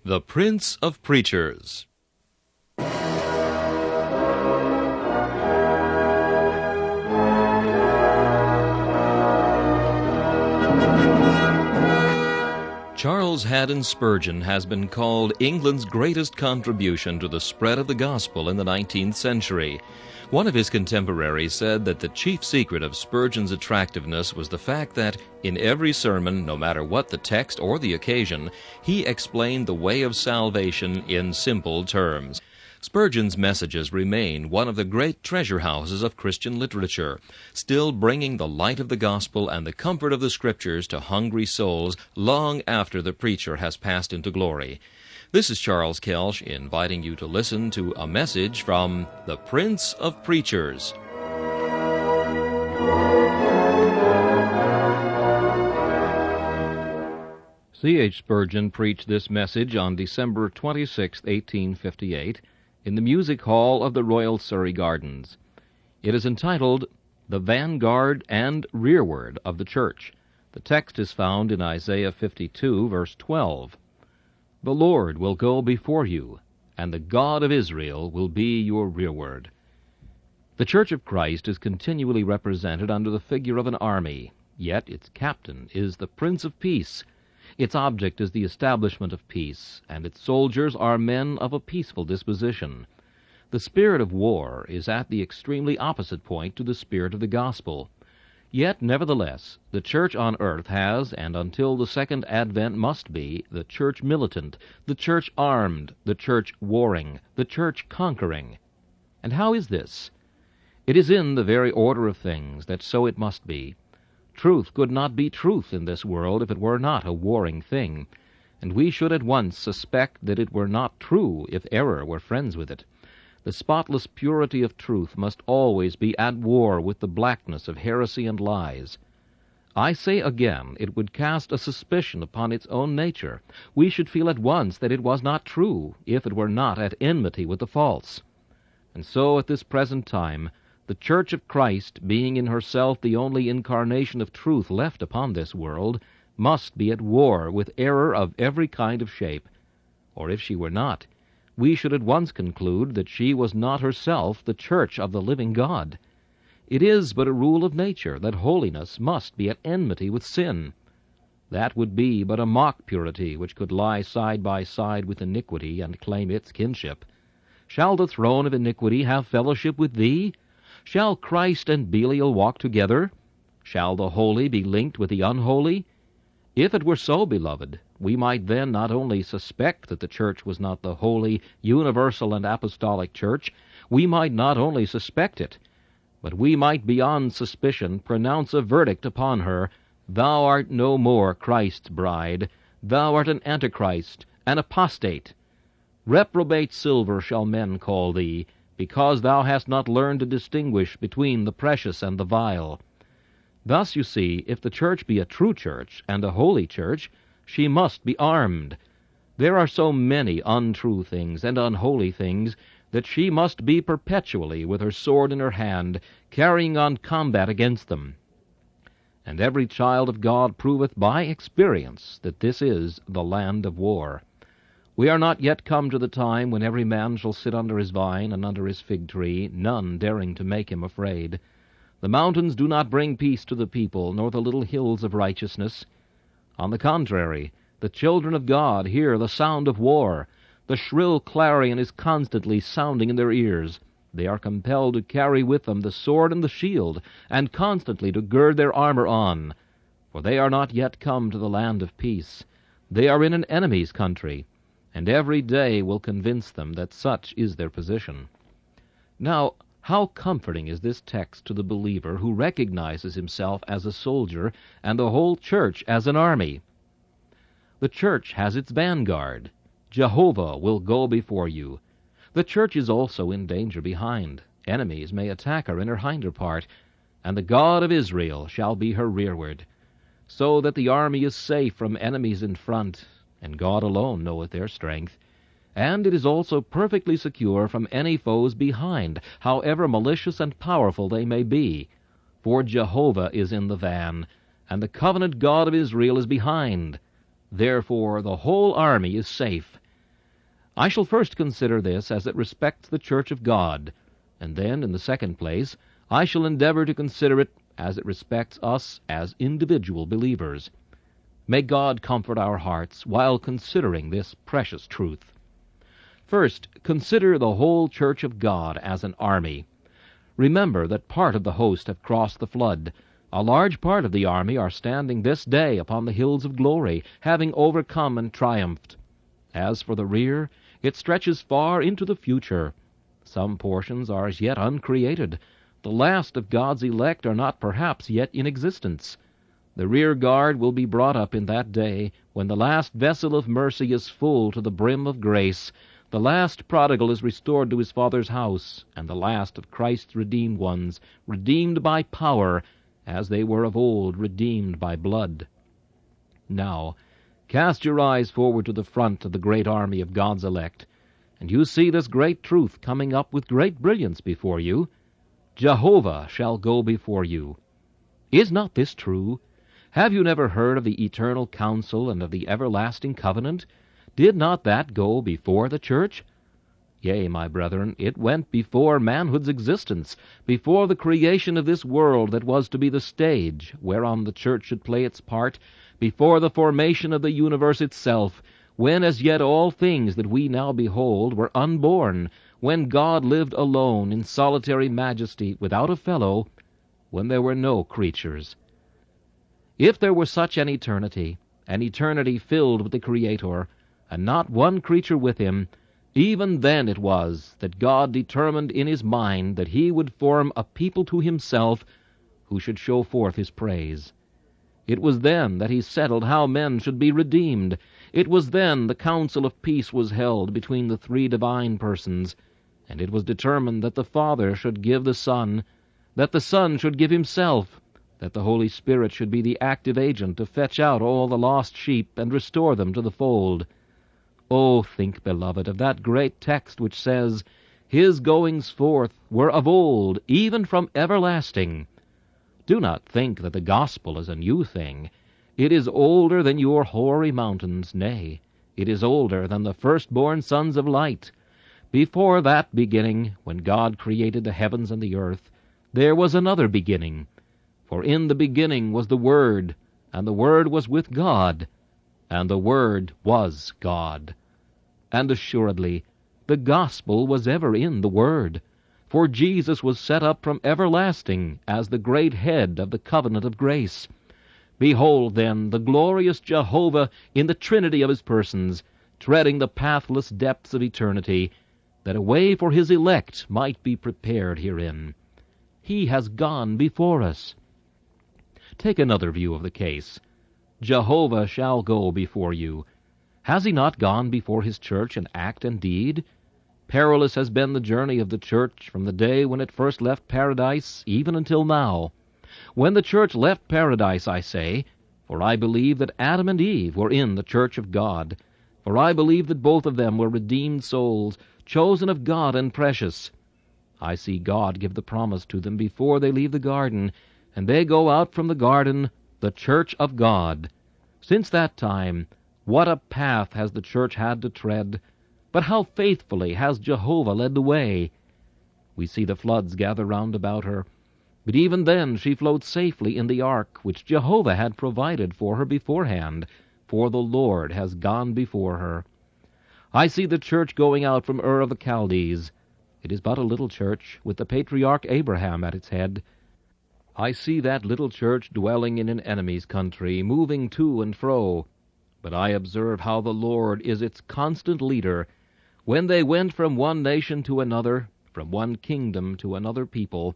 The Prince of Preachers. Charles Haddon Spurgeon has been called England's greatest contribution to the spread of the gospel in the 19th century. One of his contemporaries said that the chief secret of Spurgeon's attractiveness was the fact that, in every sermon, no matter what the text or the occasion, he explained the way of salvation in simple terms. Spurgeon's messages remain one of the great treasure houses of Christian literature, still bringing the light of the gospel and the comfort of the Scriptures to hungry souls long after the preacher has passed into glory. This is Charles Kelsch inviting you to listen to a message from the Prince of Preachers. C.H. Spurgeon preached this message on December 26, 1858, in the Music Hall of the Royal Surrey Gardens. It is entitled, The Vanguard and Rereward of the Church. The text is found in Isaiah 52, verse 12. The Lord will go before you, and the God of Israel will be your rearward. The Church of Christ is continually represented under the figure of an army, yet its captain is the Prince of Peace. Its object is the establishment of peace, and its soldiers are men of a peaceful disposition. The spirit of war is at the extremely opposite point to the spirit of the gospel. Yet, nevertheless, the church on earth has, and until the second advent must be, the church militant, the church armed, the church warring, the church conquering. And how is this? It is in the very order of things that so it must be. Truth could not be truth in this world if it were not a warring thing, and we should at once suspect that it were not true if error were friends with it. The spotless purity of truth must always be at war with the blackness of heresy and lies. I say again, it would cast a suspicion upon its own nature. We should feel at once that it was not true, if it were not at enmity with the false. And so at this present time, the Church of Christ, being in herself the only incarnation of truth left upon this world, must be at war with error of every kind of shape. Or if she were not, we should at once conclude that she was not herself the church of the living God. It is but a rule of nature that holiness must be at enmity with sin. That would be but a mock purity which could lie side by side with iniquity and claim its kinship. Shall the throne of iniquity have fellowship with thee? Shall Christ and Belial walk together? Shall the holy be linked with the unholy? If it were so, beloved, we might then not only suspect that the church was not the holy, universal, and apostolic church, we might not only suspect it, but we might beyond suspicion pronounce a verdict upon her, Thou art no more Christ's bride, thou art an antichrist, an apostate. Reprobate silver shall men call thee, because thou hast not learned to distinguish between the precious and the vile. Thus, you see, if the church be a true church and a holy church, she must be armed. There are so many untrue things and unholy things that she must be perpetually with her sword in her hand, carrying on combat against them. And every child of God proveth by experience that this is the land of war. We are not yet come to the time when every man shall sit under his vine and under his fig tree, none daring to make him afraid. The mountains do not bring peace to the people, nor the little hills of righteousness. On the contrary, the children of God hear the sound of war. The shrill clarion is constantly sounding in their ears. They are compelled to carry with them the sword and the shield, and constantly to gird their armor on. For they are not yet come to the land of peace. They are in an enemy's country, and every day will convince them that such is their position. Now, how comforting is this text to the believer who recognizes himself as a soldier and the whole church as an army. The church has its vanguard. Jehovah will go before you. The church is also in danger behind. Enemies may attack her in her hinder part, and the God of Israel shall be her rearward, so that the army is safe from enemies in front, and God alone knoweth their strength. And it is also perfectly secure from any foes behind, however malicious and powerful they may be. For Jehovah is in the van, and the covenant God of Israel is behind. Therefore the whole army is safe. I shall first consider this as it respects the Church of God, and then, in the second place, I shall endeavor to consider it as it respects us as individual believers. May God comfort our hearts while considering this precious truth. First, consider the whole Church of God as an army. Remember that part of the host have crossed the flood. A large part of the army are standing this day upon the hills of glory, having overcome and triumphed. As for the rear, it stretches far into the future. Some portions are as yet uncreated. The last of God's elect are not perhaps yet in existence. The rear guard will be brought up in that day, when the last vessel of mercy is full to the brim of grace, the last prodigal is restored to his Father's house, and the last of Christ's redeemed ones, redeemed by power, as they were of old redeemed by blood. Now, cast your eyes forward to the front of the great army of God's elect, and you see this great truth coming up with great brilliance before you. Jehovah shall go before you. Is not this true? Have you never heard of the eternal counsel and of the everlasting covenant? Did not that go before the church? Yea, my brethren, it went before manhood's existence, before the creation of this world that was to be the stage whereon the church should play its part, before the formation of the universe itself, when as yet all things that we now behold were unborn, when God lived alone in solitary majesty without a fellow, when there were no creatures. If there were such an eternity filled with the Creator, and not one creature with him, even then it was that God determined in his mind that he would form a people to himself who should show forth his praise. It was then that he settled how men should be redeemed. It was then the council of peace was held between the three divine persons, and it was determined that the Father should give the Son, that the Son should give himself, that the Holy Spirit should be the active agent to fetch out all the lost sheep and restore them to the fold. Oh, think, beloved, of that great text which says, His goings forth were of old, even from everlasting. Do not think that the gospel is a new thing. It is older than your hoary mountains, nay, it is older than the firstborn sons of light. Before that beginning, when God created the heavens and the earth, there was another beginning. For in the beginning was the Word, and the Word was with God, and the Word was God. And assuredly, the gospel was ever in the Word, for Jesus was set up from everlasting as the great head of the covenant of grace. Behold, then, the glorious Jehovah in the Trinity of his persons, treading the pathless depths of eternity, that a way for his elect might be prepared herein. He has gone before us. Take another view of the case. Jehovah shall go before you. Has he not gone before his church in act and deed? Perilous has been the journey of the church from the day when it first left paradise even until now. When the church left paradise, I say, for I believe that Adam and Eve were in the church of God, for I believe that both of them were redeemed souls, chosen of God and precious. I see God give the promise to them before they leave the garden, and they go out from the garden, the church of God. Since that time, what a path has the church had to tread, but how faithfully has Jehovah led the way. We see the floods gather round about her, but even then she flowed safely in the ark which Jehovah had provided for her beforehand, for the Lord has gone before her. I see the church going out from Ur of the Chaldees. It is but a little church, with the patriarch Abraham at its head. I see that little church dwelling in an enemy's country, moving to and fro. But I observe how the Lord is its constant leader. When they went from one nation to another, from one kingdom to another people,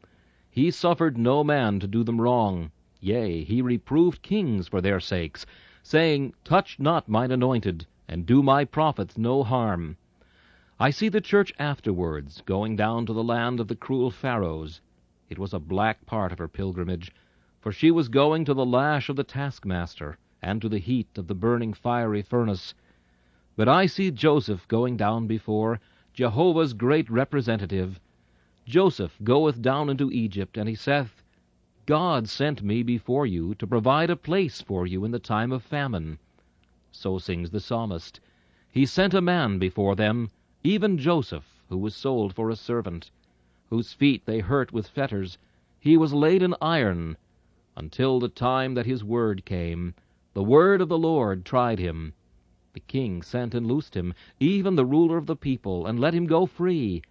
he suffered no man to do them wrong. Yea, he reproved kings for their sakes, saying, Touch not mine anointed, and do my prophets no harm. I see the church afterwards going down to the land of the cruel Pharaohs. It was a black part of her pilgrimage, for she was going to the lash of the taskmaster, and to the heat of the burning fiery furnace. But I see Joseph going down before, Jehovah's great representative. Joseph goeth down into Egypt, and he saith, God sent me before you to provide a place for you in the time of famine. So sings the psalmist. He sent a man before them, even Joseph, who was sold for a servant, whose feet they hurt with fetters. He was laid in iron, until the time that his word came. The word of the Lord tried him. The king sent and loosed him, even the ruler of the people, and let him go free.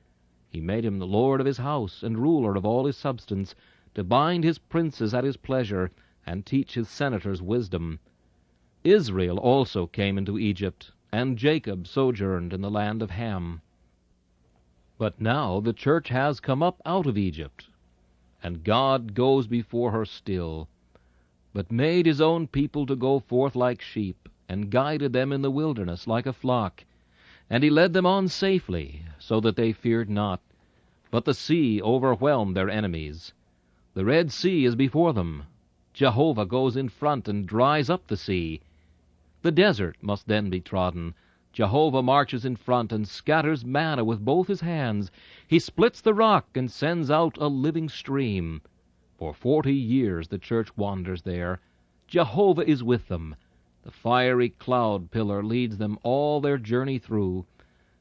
He made him the lord of his house, and ruler of all his substance, to bind his princes at his pleasure, and teach his senators wisdom. Israel also came into Egypt, and Jacob sojourned in the land of Ham. But now the church has come up out of Egypt, and God goes before her still, but made his own people to go forth like sheep, and guided them in the wilderness like a flock. And he led them on safely, so that they feared not. But the sea overwhelmed their enemies. The Red Sea is before them. Jehovah goes in front and dries up the sea. The desert must then be trodden. Jehovah marches in front and scatters manna with both his hands. He splits the rock and sends out a living stream. For 40 years the church wanders there. Jehovah is with them. The fiery cloud pillar leads them all their journey through.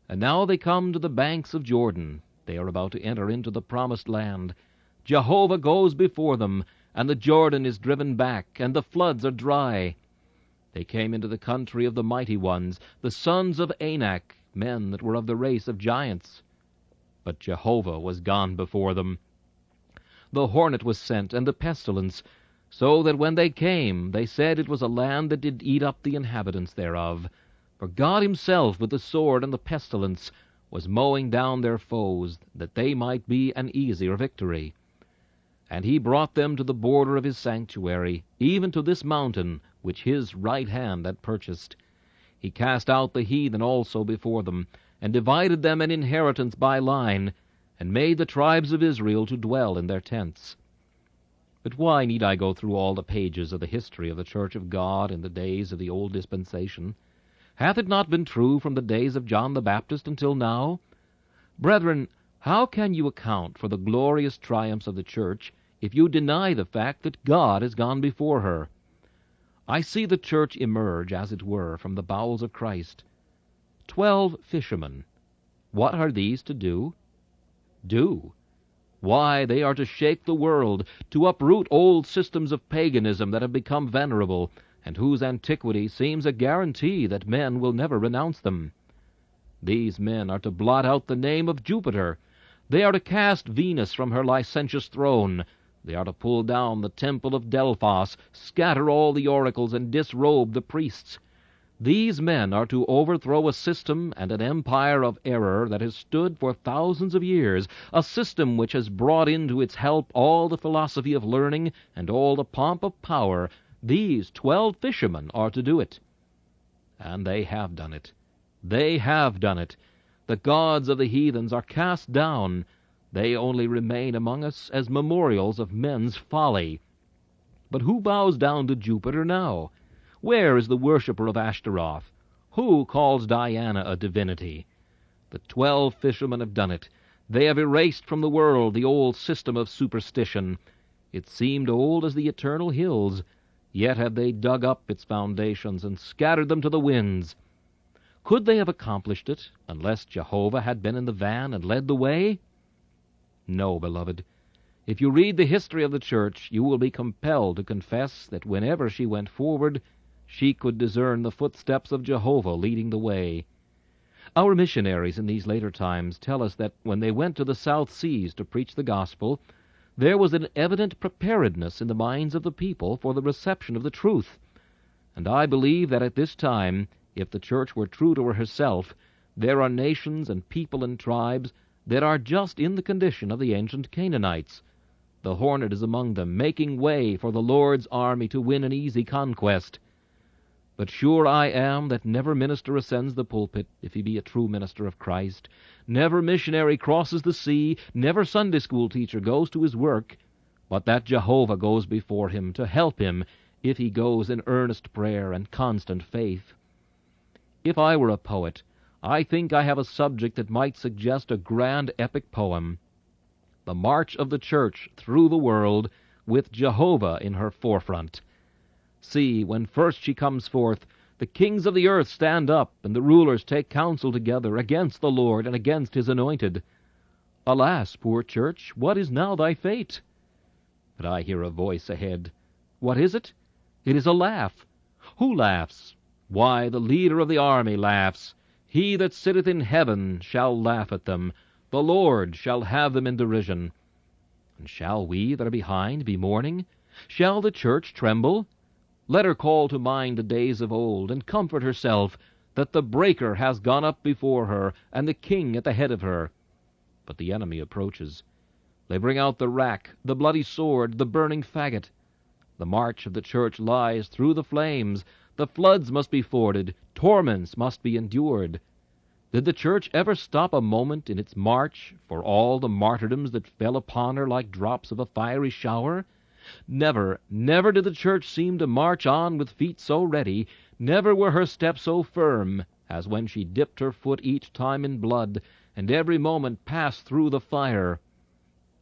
And now they come to the banks of Jordan. They are about to enter into the promised land. Jehovah goes before them, and the Jordan is driven back, and the floods are dry. They came into the country of the mighty ones, the sons of Anak, men that were of the race of giants. But Jehovah was gone before them. The hornet was sent, and the pestilence, so that when they came, they said it was a land that did eat up the inhabitants thereof. For God himself with the sword and the pestilence was mowing down their foes, that they might be an easier victory. And he brought them to the border of his sanctuary, even to this mountain, which his right hand had purchased. He cast out the heathen also before them, and divided them an inheritance by line, and made the tribes of Israel to dwell in their tents. But why need I go through all the pages of the history of the Church of God in the days of the old dispensation? Hath it not been true from the days of John the Baptist until now? Brethren, how can you account for the glorious triumphs of the Church if you deny the fact that God has gone before her? I see the Church emerge, as it were, from the bowels of Christ. 12 fishermen. What are these to do? Do? Why, they are to shake the world, to uproot old systems of paganism that have become venerable, and whose antiquity seems a guarantee that men will never renounce them. These men are to blot out the name of Jupiter. They are to cast Venus from her licentious throne. They are to pull down the temple of Delphos, scatter all the oracles, and disrobe the priests. These men are to overthrow a system and an empire of error that has stood for thousands of years, a system which has brought into its help all the philosophy of learning and all the pomp of power. These 12 fishermen are to do it. And they have done it. They have done it. The gods of the heathens are cast down. They only remain among us as memorials of men's folly. But who bows down to Jupiter now? Where is the worshipper of Ashtaroth? Who calls Diana a divinity? The 12 fishermen have done it. They have erased from the world the old system of superstition. It seemed old as the eternal hills, yet have they dug up its foundations and scattered them to the winds. Could they have accomplished it unless Jehovah had been in the van and led the way? No, beloved. If you read the history of the Church, you will be compelled to confess that whenever she went forward, she could discern the footsteps of Jehovah leading the way. Our missionaries in these later times tell us that when they went to the South Seas to preach the gospel, there was an evident preparedness in the minds of the people for the reception of the truth. And I believe that at this time, if the Church were true to herself, there are nations and people and tribes that are just in the condition of the ancient Canaanites. The hornet is among them, making way for the Lord's army to win an easy conquest. But sure I am that never minister ascends the pulpit, if he be a true minister of Christ. Never missionary crosses the sea, never Sunday school teacher goes to his work, but that Jehovah goes before him to help him if he goes in earnest prayer and constant faith. If I were a poet, I think I have a subject that might suggest a grand epic poem. The march of the Church through the world, with Jehovah in her forefront. See, when first she comes forth, The kings of the earth stand up, and the rulers take counsel together against the Lord and against his anointed. Alas, poor church, what is now thy fate? But I hear a voice ahead. What is it? It is a laugh. Who laughs? Why, the leader of the army laughs. He that sitteth in heaven shall laugh at them. The Lord shall have them in derision. And shall we that are behind be mourning? Shall the church tremble? Let her call to mind the days of old, and comfort herself, that the breaker has gone up before her, and the king at the head of her. But the enemy approaches. They bring out the rack, the bloody sword, the burning faggot. The march of the church lies through the flames. The floods must be forded. Torments must be endured. Did the church ever stop a moment in its march for all the martyrdoms that fell upon her like drops of a fiery shower? Never, never did the church seem to march on with feet so ready, never were her steps so firm, as when she dipped her foot each time in blood, and every moment passed through the fire.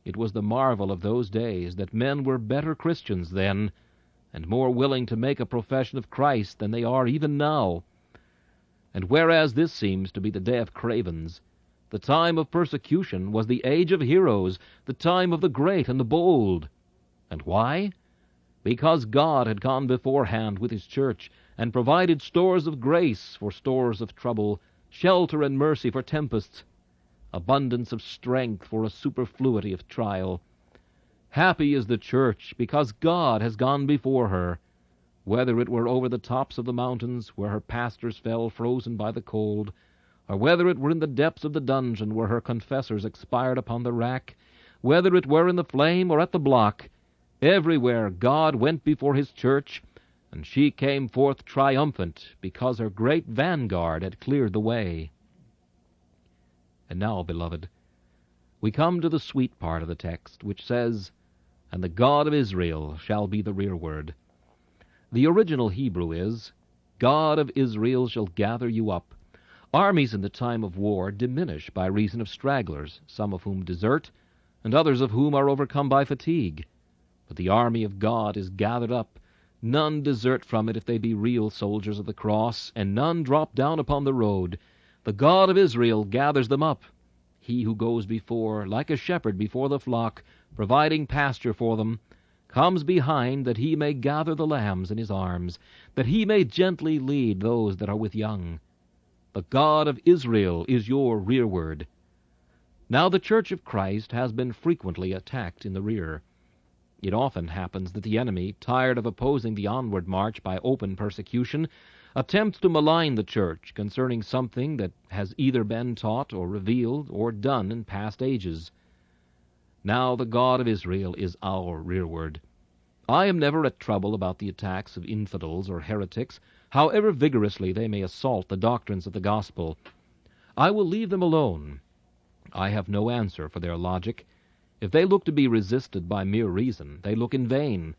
It was the marvel of those days that men were better Christians then, and more willing to make a profession of Christ than they are even now. And whereas this seems to be the day of cravens, the time of persecution was the age of heroes, the time of the great and the bold. And why? Because God had gone beforehand with his church, and provided stores of grace for stores of trouble, shelter and mercy for tempests, abundance of strength for a superfluity of trial. Happy is the church, because God has gone before her, whether it were over the tops of the mountains, where her pastors fell frozen by the cold, or whether it were in the depths of the dungeon, where her confessors expired upon the rack, whether it were in the flame or at the block, everywhere God went before his church, and she came forth triumphant, because her great vanguard had cleared the way. And now, beloved, we come to the sweet part of the text, which says, "And the God of Israel shall be the rearward." The original Hebrew is, "God of Israel shall gather you up." Armies in the time of war diminish by reason of stragglers, some of whom desert, and others of whom are overcome by fatigue. But the army of God is gathered up. None desert from it if they be real soldiers of the cross, and none drop down upon the road. The God of Israel gathers them up. He who goes before, like a shepherd before the flock, providing pasture for them, comes behind that he may gather the lambs in his arms, that he may gently lead those that are with young. The God of Israel is your rearward. Now the Church of Christ has been frequently attacked in the rear. It often happens that the enemy, tired of opposing the onward march by open persecution, attempts to malign the church concerning something that has either been taught or revealed or done in past ages. Now the God of Israel is our rearward. I am never at trouble about the attacks of infidels or heretics, however vigorously they may assault the doctrines of the gospel. I will leave them alone. I have no answer for their logic. If they look to be resisted by mere reason, they look in vain.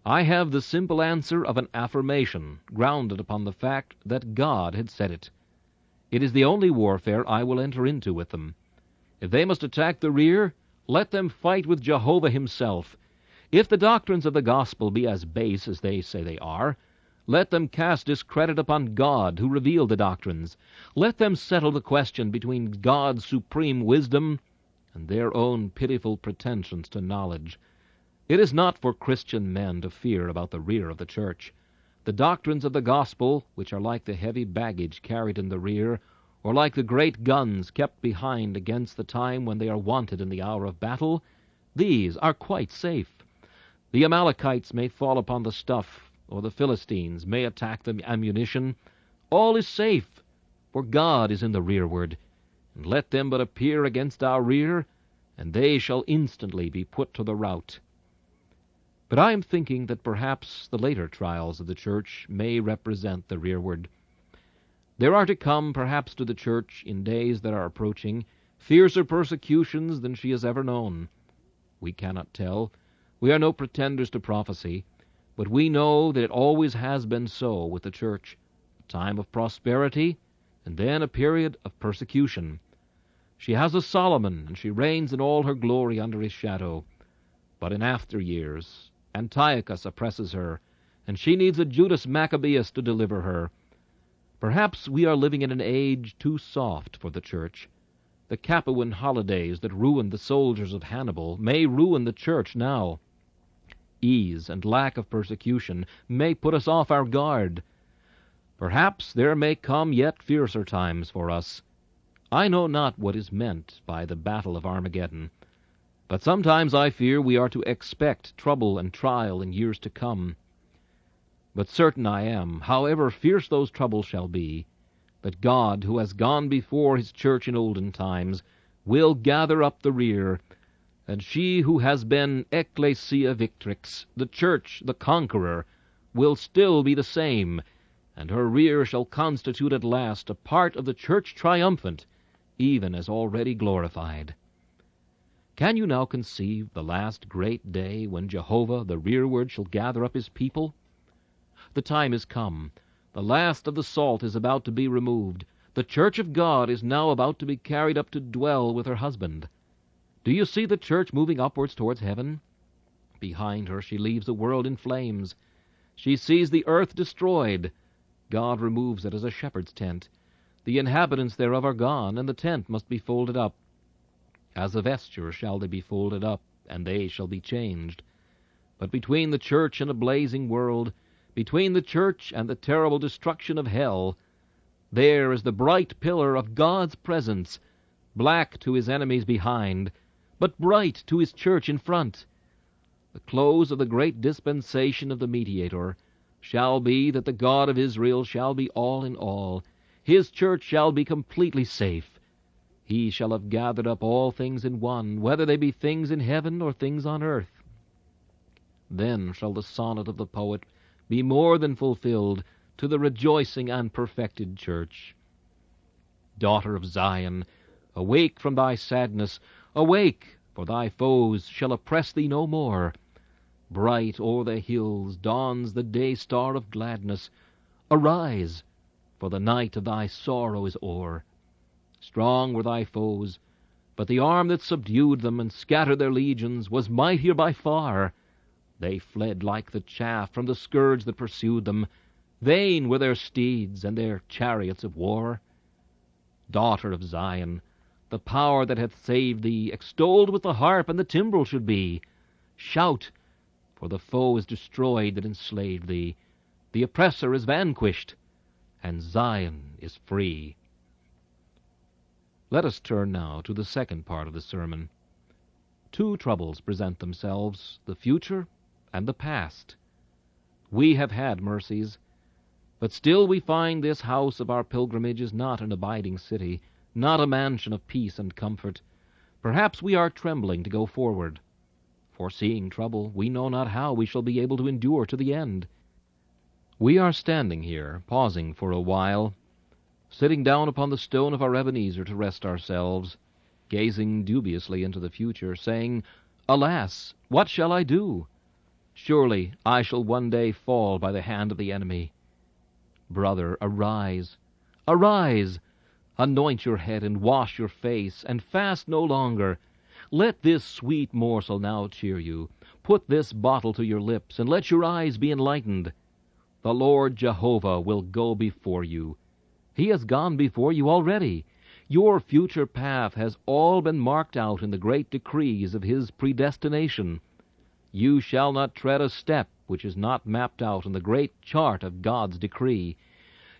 I have the simple answer of an affirmation, grounded upon the fact that God had said it. It is the only warfare I will enter into with them. If they must attack the rear, let them fight with Jehovah himself. If the doctrines of the gospel be as base as they say they are, let them cast discredit upon God who revealed the doctrines. Let them settle the question between God's supreme wisdom and their own pitiful pretensions to knowledge. It is not for Christian men to fear about the rear of the church. The doctrines of the gospel, which are like the heavy baggage carried in the rear, or like the great guns kept behind against the time when they are wanted in the hour of battle, these are quite safe. The Amalekites may fall upon the stuff, or the Philistines may attack the ammunition. All is safe, for God is in the rearward. And let them but appear against our rear, and they shall instantly be put to the rout. But I am thinking that perhaps the later trials of the church may represent the rearward. There are to come, perhaps, to the church, in days that are approaching, fiercer persecutions than she has ever known. We cannot tell. We are no pretenders to prophecy, but we know that it always has been so with the church. A time of prosperity, and then a period of persecution. She has a Solomon, and she reigns in all her glory under his shadow. But in after years, Antiochus oppresses her, and she needs a Judas Maccabeus to deliver her. Perhaps we are living in an age too soft for the church. The Capuan holidays that ruined the soldiers of Hannibal may ruin the church now. Ease and lack of persecution may put us off our guard. Perhaps there may come yet fiercer times for us. I know not what is meant by the battle of Armageddon, but sometimes I fear we are to expect trouble and trial in years to come. But certain I am, however fierce those troubles shall be, that God, who has gone before his church in olden times, will gather up the rear, and she who has been Ecclesia Victrix, the church, the conqueror, will still be the same, and her rear shall constitute at last a part of the church triumphant, even as already glorified. Can you now conceive the last great day when Jehovah the Rereward shall gather up his people? The time is come. The last of the salt is about to be removed. The church of God is now about to be carried up to dwell with her husband. Do you see the church moving upwards towards heaven? Behind her she leaves the world in flames. She sees the earth destroyed. God removes it as a shepherd's tent. The inhabitants thereof are gone, and the tent must be folded up. As a vesture shall they be folded up, and they shall be changed. But between the church and a blazing world, between the church and the terrible destruction of hell, there is the bright pillar of God's presence, black to his enemies behind, but bright to his church in front. The close of the great dispensation of the mediator shall be that the God of Israel shall be all in all. His church shall be completely safe. He shall have gathered up all things in one, whether they be things in heaven or things on earth. Then shall the sonnet of the poet be more than fulfilled to the rejoicing and perfected church. Daughter of Zion, awake from thy sadness, awake, for thy foes shall oppress thee no more. Bright o'er the hills dawns the day-star of gladness. Arise, for the night of thy sorrow is o'er. Strong were thy foes, but the arm that subdued them and scattered their legions was mightier by far. They fled like the chaff from the scourge that pursued them. Vain were their steeds and their chariots of war. Daughter of Zion, the power that hath saved thee, extolled with the harp and the timbrel should be. Shout, for the foe is destroyed that enslaved thee. The oppressor is vanquished, and Zion is free. Let us turn now to the second part of the sermon. Two troubles present themselves, the future and the past. We have had mercies, but still we find this house of our pilgrimage is not an abiding city, not a mansion of peace and comfort. Perhaps we are trembling to go forward. Foreseeing trouble, we know not how we shall be able to endure to the end. We are standing here, pausing for a while, sitting down upon the stone of our Ebenezer to rest ourselves, gazing dubiously into the future, saying, Alas, what shall I do? Surely I shall one day fall by the hand of the enemy. Brother, arise, arise! Anoint your head and wash your face, and fast no longer. Let this sweet morsel now cheer you. Put this bottle to your lips, and let your eyes be enlightened. The Lord Jehovah will go before you. He has gone before you already. Your future path has all been marked out in the great decrees of his predestination. You shall not tread a step which is not mapped out in the great chart of God's decree.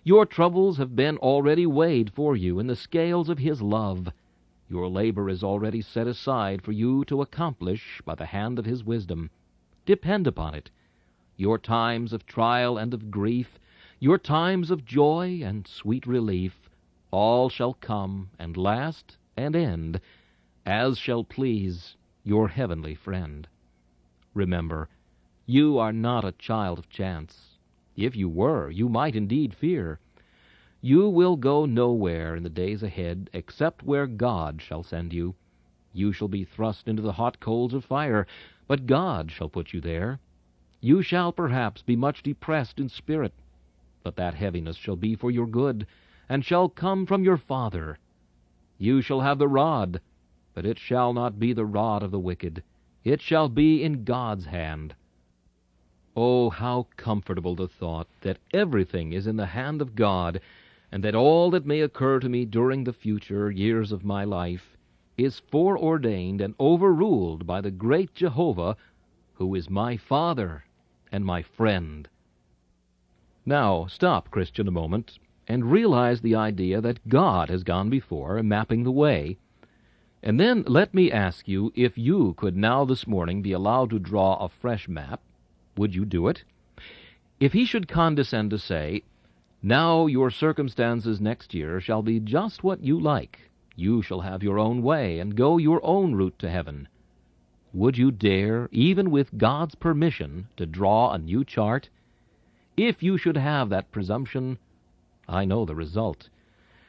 Your troubles have been already weighed for you in the scales of his love. Your labor is already set aside for you to accomplish by the hand of his wisdom. Depend upon it. Your times of trial and of grief, your times of joy and sweet relief, all shall come and last and end, as shall please your heavenly friend. Remember, you are not a child of chance. If you were, you might indeed fear. You will go nowhere in the days ahead except where God shall send you. You shall be thrust into the hot coals of fire, but God shall put you there. You shall perhaps be much depressed in spirit, but that heaviness shall be for your good, and shall come from your Father. You shall have the rod, but it shall not be the rod of the wicked. It shall be in God's hand. Oh, how comfortable the thought that everything is in the hand of God, and that all that may occur to me during the future years of my life is foreordained and overruled by the great Jehovah, who is my Father and my friend. Now, stop, Christian, a moment, and realize the idea that God has gone before, mapping the way. And then let me ask you, if you could now this morning be allowed to draw a fresh map, would you do it? If he should condescend to say, "Now your circumstances next year shall be just what you like. You shall have your own way and go your own route to heaven," would you dare, even with God's permission, to draw a new chart? If you should have that presumption, I know the result.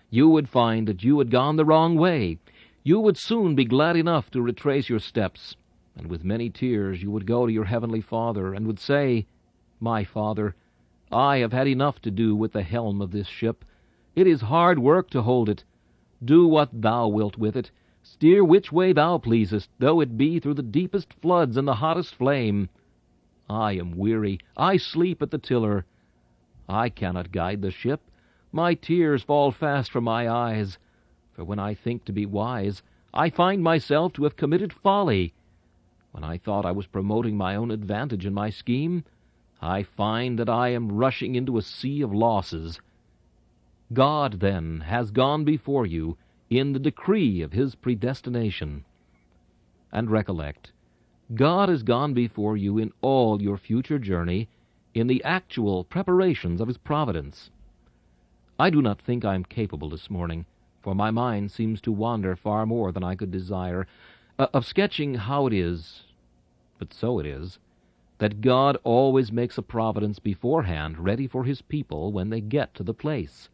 You would find that you had gone the wrong way. You would soon be glad enough to retrace your steps, and with many tears you would go to your heavenly Father and would say, "My Father, I have had enough to do with the helm of this ship. It is hard work to hold it. Do what thou wilt with it. Steer which way thou pleasest, though it be through the deepest floods and the hottest flame. I am weary. I sleep at the tiller. I cannot guide the ship. My tears fall fast from my eyes. For when I think to be wise, I find myself to have committed folly. When I thought I was promoting my own advantage in my scheme, I find that I am rushing into a sea of losses. God, then, has gone before you in the decree of his predestination. And recollect, God has gone before you in all your future journey in the actual preparations of his providence. I do not think I am capable this morning, for my mind seems to wander far more than I could desire, of sketching how it is, but so it is, that God always makes a providence beforehand ready for his people when they get to the place.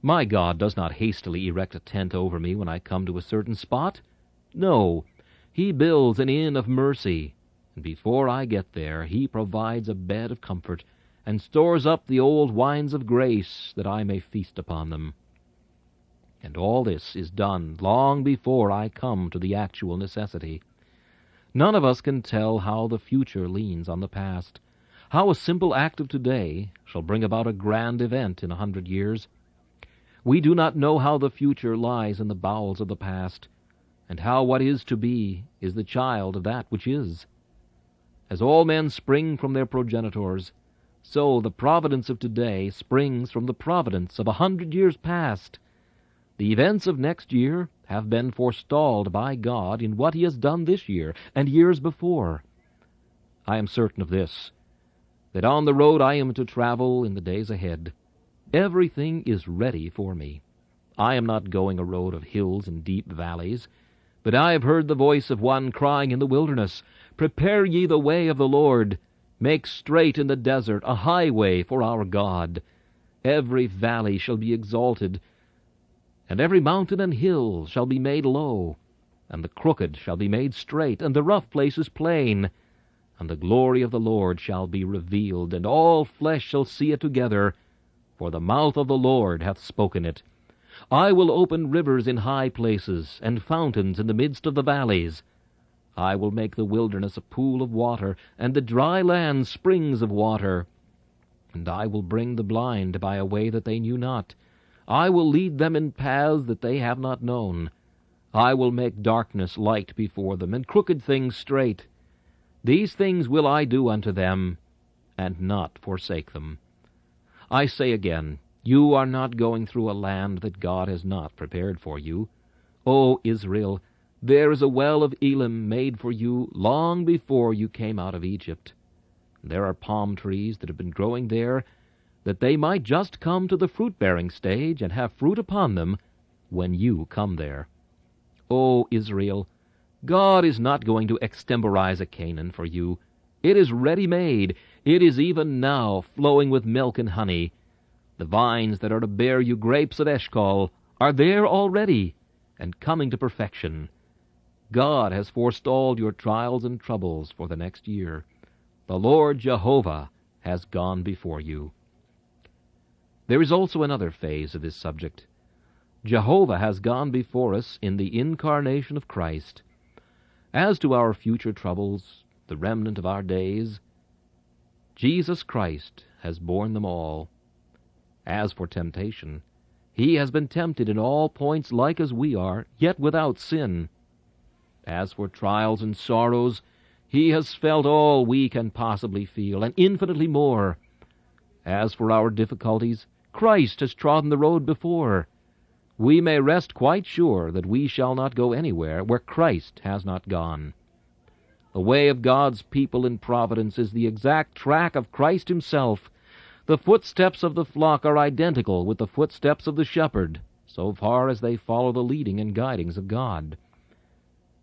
My God does not hastily erect a tent over me when I come to a certain spot. No, he builds an inn of mercy, and before I get there he provides a bed of comfort, and stores up the old wines of grace, that I may feast upon them. And all this is done long before I come to the actual necessity. None of us can tell how the future leans on the past, how a simple act of today shall bring about a grand event in 100 years. We do not know how the future lies in the bowels of the past, and how what is to be is the child of that which is. As all men spring from their progenitors, so the providence of today springs from the providence of 100 years past. The events of next year have been forestalled by God in what he has done this year and years before. I am certain of this, that on the road I am to travel in the days ahead, everything is ready for me. I am not going a road of hills and deep valleys, but I have heard the voice of one crying in the wilderness, "Prepare ye the way of the Lord. Make straight in the desert a highway for our God. Every valley shall be exalted, and every mountain and hill shall be made low, and the crooked shall be made straight, and the rough places plain. And the glory of the Lord shall be revealed, and all flesh shall see it together, for the mouth of the Lord hath spoken it. I will open rivers in high places, and fountains in the midst of the valleys. I will make the wilderness a pool of water, and the dry land springs of water. And I will bring the blind by a way that they knew not. I will lead them in paths that they have not known. I will make darkness light before them, and crooked things straight. These things will I do unto them, and not forsake them. I say again, you are not going through a land that God has not prepared for you. O Israel, there is a well of Elim made for you long before you came out of Egypt. There are palm trees that have been growing there, that they might just come to the fruit-bearing stage and have fruit upon them when you come there. O Israel, God is not going to extemporize a Canaan for you. It is ready-made. It is even now flowing with milk and honey. The vines that are to bear you grapes at Eshcol are there already, and coming to perfection. God has forestalled your trials and troubles for the next year. The Lord Jehovah has gone before you. There is also another phase of this subject. Jehovah has gone before us in the incarnation of Christ. As to our future troubles, the remnant of our days, Jesus Christ has borne them all. As for temptation, he has been tempted in all points like as we are, yet without sin. As for trials and sorrows, he has felt all we can possibly feel, and infinitely more. As for our difficulties, Christ has trodden the road before. We may rest quite sure that we shall not go anywhere where Christ has not gone. The way of God's people in providence is the exact track of Christ himself. The footsteps of the flock are identical with the footsteps of the shepherd, so far as they follow the leading and guidings of God.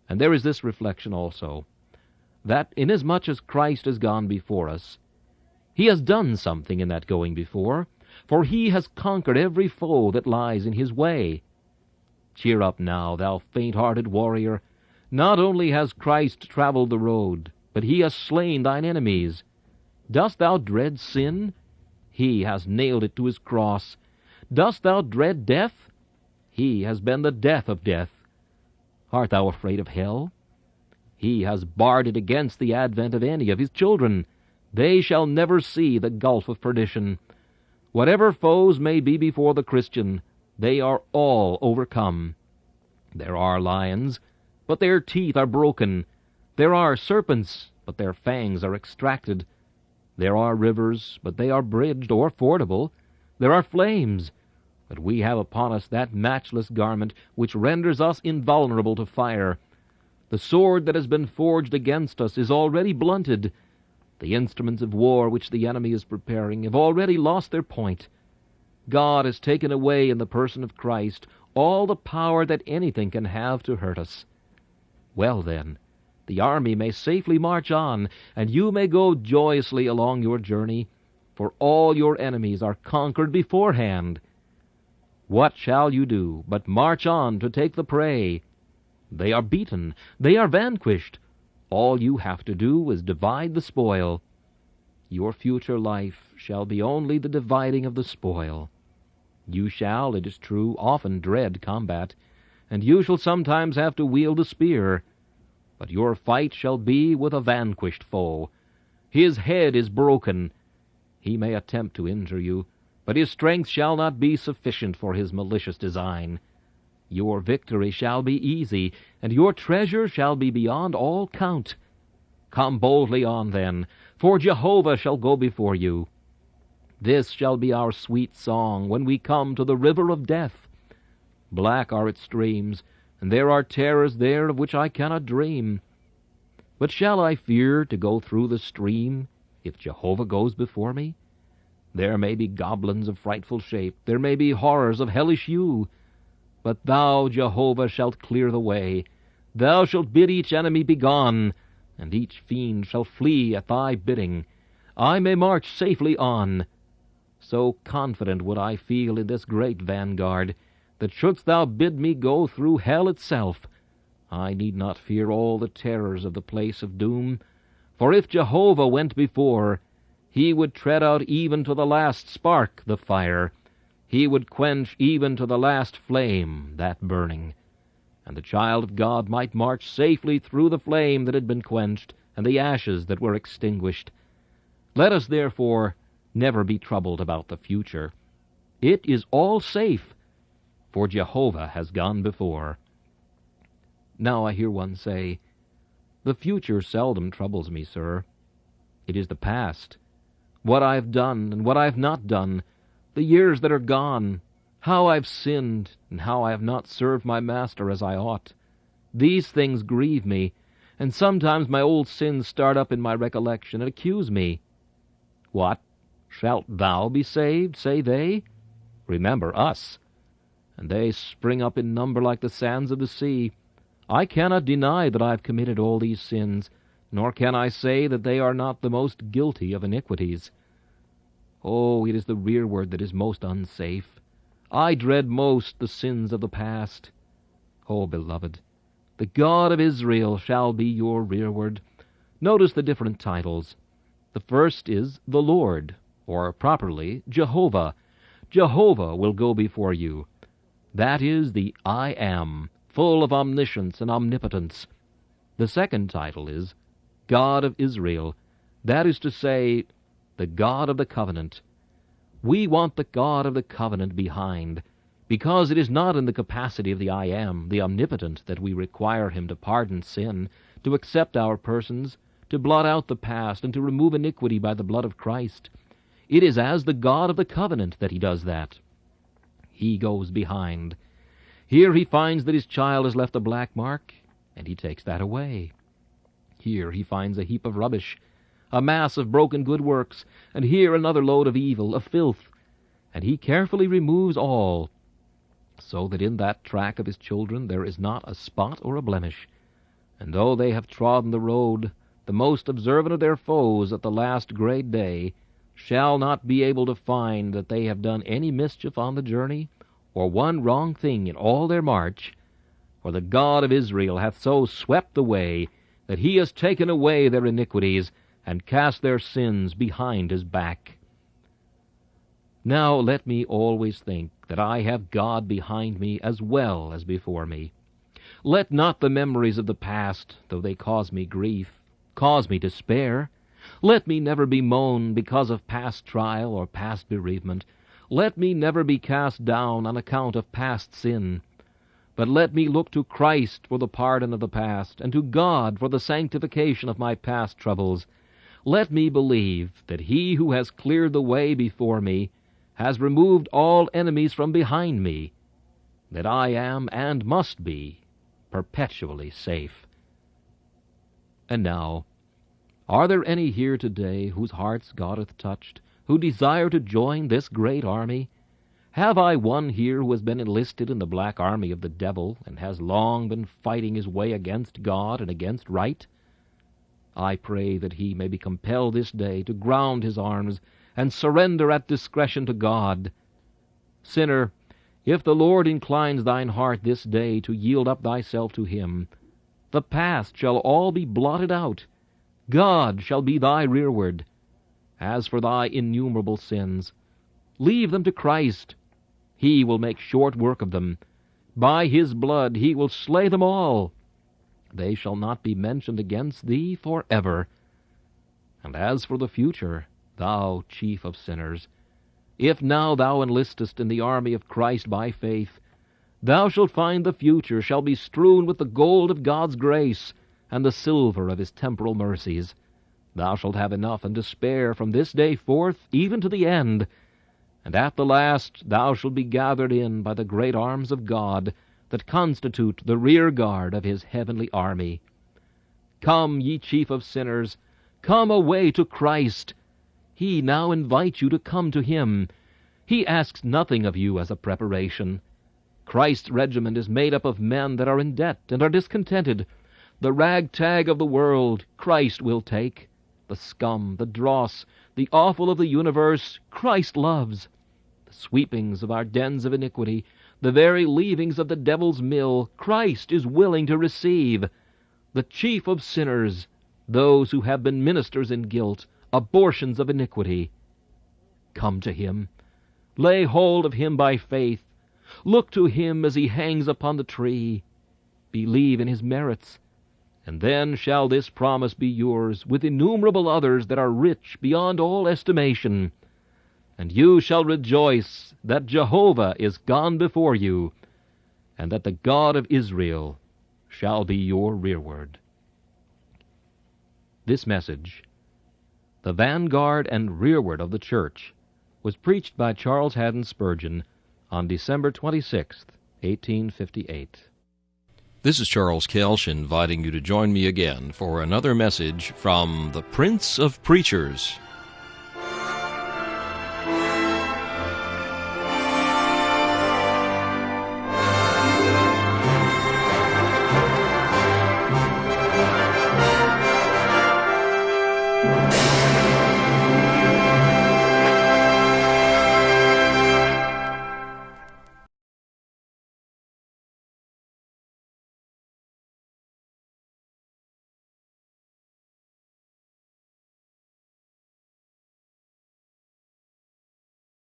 And there is this reflection also, that inasmuch as Christ has gone before us, he has done something in that going before, for he has conquered every foe that lies in his way. Cheer up now, thou faint-hearted warrior. Not only has Christ traveled the road, but he has slain thine enemies. Dost thou dread sin? He has nailed it to his cross. Dost thou dread death? He has been the death of death. Art thou afraid of hell? He has barred it against the advent of any of his children. They shall never see the gulf of perdition. Whatever foes may be before the Christian, they are all overcome. There are lions, but their teeth are broken. There are serpents, but their fangs are extracted. There are rivers, but they are bridged or fordable. There are flames, but we have upon us that matchless garment which renders us invulnerable to fire. The sword that has been forged against us is already blunted. The instruments of war which the enemy is preparing have already lost their point. God has taken away in the person of Christ all the power that anything can have to hurt us. Well then, the army may safely march on, and you may go joyously along your journey, for all your enemies are conquered beforehand. What shall you do but march on to take the prey? They are beaten, they are vanquished. All you have to do is divide the spoil. Your future life shall be only the dividing of the spoil. You shall, it is true, often dread combat, and you shall sometimes have to wield a spear. But your fight shall be with a vanquished foe. His head is broken. He may attempt to injure you, but his strength shall not be sufficient for his malicious design. Your victory shall be easy, and your treasure shall be beyond all count. Come boldly on, then, for Jehovah shall go before you. This shall be our sweet song when we come to the river of death. Black are its streams, and there are terrors there of which I cannot dream. But shall I fear to go through the stream if Jehovah goes before me? There may be goblins of frightful shape, there may be horrors of hellish hue, but thou, Jehovah, shalt clear the way. Thou shalt bid each enemy begone, and each fiend shall flee at thy bidding. I may march safely on. So confident would I feel in this great vanguard, that shouldst thou bid me go through hell itself, I need not fear all the terrors of the place of doom. For if Jehovah went before, he would tread out even to the last spark the fire. He would quench even to the last flame that burning. And the child of God might march safely through the flame that had been quenched, and the ashes that were extinguished. Let us therefore never be troubled about the future. It is all safe, for Jehovah has gone before. Now I hear one say, "The future seldom troubles me, sir. It is the past, what I have done and what I have not done, the years that are gone, how I have sinned, and how I have not served my master as I ought. These things grieve me, and sometimes my old sins start up in my recollection and accuse me. What? Shalt thou be saved, say they? Remember us. And they spring up in number like the sands of the sea. I cannot deny that I have committed all these sins, nor can I say that they are not the most guilty of iniquities. Oh, it is the rearward that is most unsafe. I dread most the sins of the past. Oh, beloved, the God of Israel shall be your rearward. Notice the different titles. The first is the Lord, or properly, Jehovah. Jehovah will go before you. That is the I Am, full of omniscience and omnipotence. The second title is God of Israel. That is to say, the God of the covenant. We want the God of the covenant behind, because it is not in the capacity of the I Am, the omnipotent, that we require him to pardon sin, to accept our persons, to blot out the past, and to remove iniquity by the blood of Christ. It is as the God of the covenant that he does that. He goes behind. Here he finds that his child has left a black mark, and he takes that away. Here he finds a heap of rubbish, a mass of broken good works, and here another load of evil, of filth, and he carefully removes all, so that in that track of his children there is not a spot or a blemish. And though they have trodden the road, the most observant of their foes at the last great day shall not be able to find that they have done any mischief on the journey, or one wrong thing in all their march. For the God of Israel hath so swept the way that he has taken away their iniquities, and cast their sins behind his back. Now let me always think that I have God behind me as well as before me. Let not the memories of the past, though they cause me grief, cause me despair. Let me never bemoan because of past trial or past bereavement. Let me never be cast down on account of past sin. But let me look to Christ for the pardon of the past, and to God for the sanctification of my past troubles. Let me believe that he who has cleared the way before me has removed all enemies from behind me, that I am and must be perpetually safe. And now, are there any here today whose hearts God hath touched, who desire to join this great army? Have I one here who has been enlisted in the black army of the devil, and has long been fighting his way against God and against right? I pray that he may be compelled this day to ground his arms and surrender at discretion to God. Sinner, if the Lord inclines thine heart this day to yield up thyself to him, the past shall all be blotted out. God shall be thy rereward. As for thy innumerable sins, leave them to Christ. He will make short work of them. By his blood he will slay them all. They shall not be mentioned against thee forever. And as for the future, thou chief of sinners, if now thou enlistest in the army of Christ by faith, thou shalt find the future shall be strewn with the gold of God's grace, and the silver of his temporal mercies. Thou shalt have enough and to spare from this day forth even to the end, and at the last thou shalt be gathered in by the great arms of God that constitute the rear guard of his heavenly army. Come, ye chief of sinners, come away to Christ. He now invites you to come to him. He asks nothing of you as a preparation. Christ's regiment is made up of men that are in debt and are discontented. The ragtag of the world Christ will take. The scum, the dross, the offal of the universe Christ loves. The sweepings of our dens of iniquity, the very leavings of the devil's mill, Christ is willing to receive. The chief of sinners, those who have been ministers in guilt, abortions of iniquity. Come to him. Lay hold of him by faith. Look to him as he hangs upon the tree. Believe in his merits. And then shall this promise be yours, with innumerable others that are rich beyond all estimation. And you shall rejoice that Jehovah is gone before you, and that the God of Israel shall be your rereward. This message, The Vanguard and Rereward of the Church, was preached by Charles Haddon Spurgeon on December 26, 1858. This is Charles Kelsch inviting you to join me again for another message from the Prince of Preachers,